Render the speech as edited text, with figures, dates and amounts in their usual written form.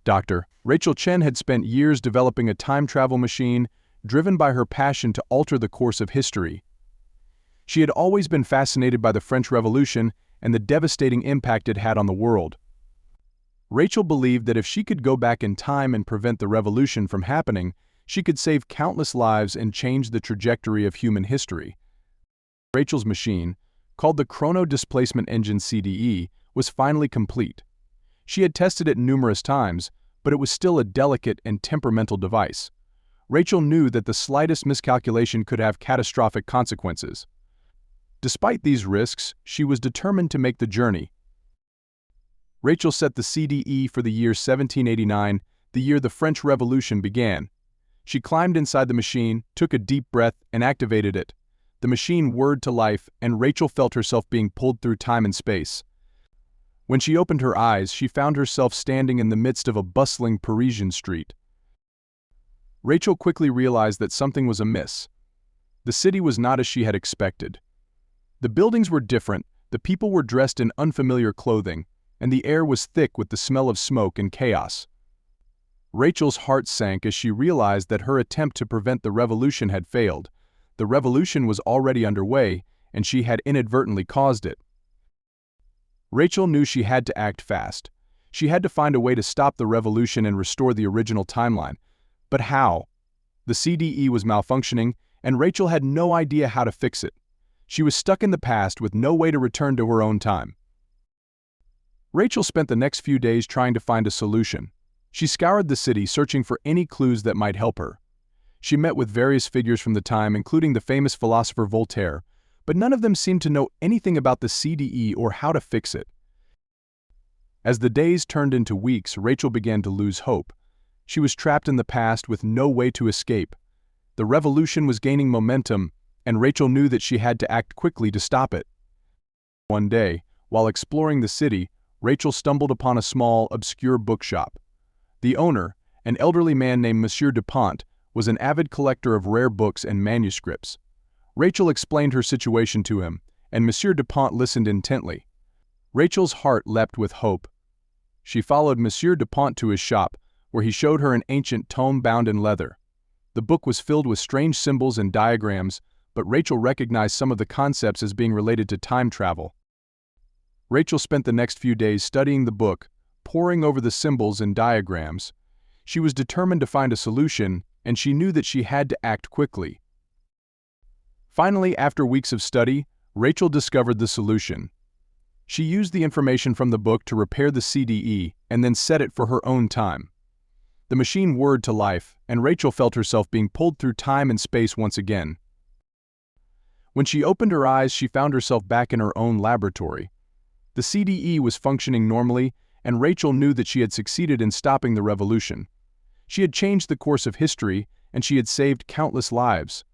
Dr. Rachael Chen had spent years developing a time travel machine driven by her passion to alter the course of history. She had always been fascinated by the French Revolution and the devastating impact it had on the world. Rachael believed that if she could go back in time and prevent the revolution from happening, she could save countless lives and change the trajectory of human history. Rachael's machine, called the Chrono Displacement Engine CDE, was finally complete. She had tested it numerous times, but it was still a delicate and temperamental device. Rachael knew that the slightest miscalculation could have catastrophic consequences. Despite these risks, she was determined to make the journey. Rachael set the CDE for the year 1789, the year the French Revolution began. She climbed inside the machine, took a deep breath, and activated it. The machine whirred to life, and Rachael felt herself being pulled through time and space. When she opened her eyes, she found herself standing in the midst of a bustling Parisian street. Rachael quickly realized that something was amiss. The city was not as she had expected. The buildings were different, the people were dressed in unfamiliar clothing, and the air was thick with the smell of smoke and chaos. Rachael's heart sank as she realized that her attempt to prevent the revolution had failed. The revolution was already underway, and she had inadvertently caused it. Rachael knew she had to act fast. She had to find a way to stop the revolution and restore the original timeline. But how? The CDE was malfunctioning, and Rachael had no idea how to fix it. She was stuck in the past with no way to return to her own time. Rachael spent the next few days trying to find a solution. She scoured the city searching for any clues that might help her. She met with various figures from the time, including the famous philosopher Voltaire, but none of them seemed to know anything about the CDE or how to fix it. As the days turned into weeks, Rachael began to lose hope. She was trapped in the past with no way to escape. The revolution was gaining momentum, and Rachael knew that she had to act quickly to stop it. One day, while exploring the city, Rachael stumbled upon a small, obscure bookshop. The owner, an elderly man named Monsieur Dupont, was an avid collector of rare books and manuscripts. Rachael explained her situation to him, and Monsieur Dupont listened intently. Rachael's heart leapt with hope. She followed Monsieur Dupont to his shop, where he showed her an ancient tome bound in leather. The book was filled with strange symbols and diagrams, but Rachael recognized some of the concepts as being related to time travel. Rachael spent the next few days studying the book, poring over the symbols and diagrams. She was determined to find a solution, and she knew that she had to act quickly. Finally, after weeks of study, Rachael discovered the solution. She used the information from the book to repair the CDE and then set it for her own time. The machine whirred to life, and Rachael felt herself being pulled through time and space once again. When she opened her eyes, she found herself back in her own laboratory. The CDE was functioning normally, and Rachael knew that she had succeeded in stopping the revolution. She had changed the course of history, and she had saved countless lives.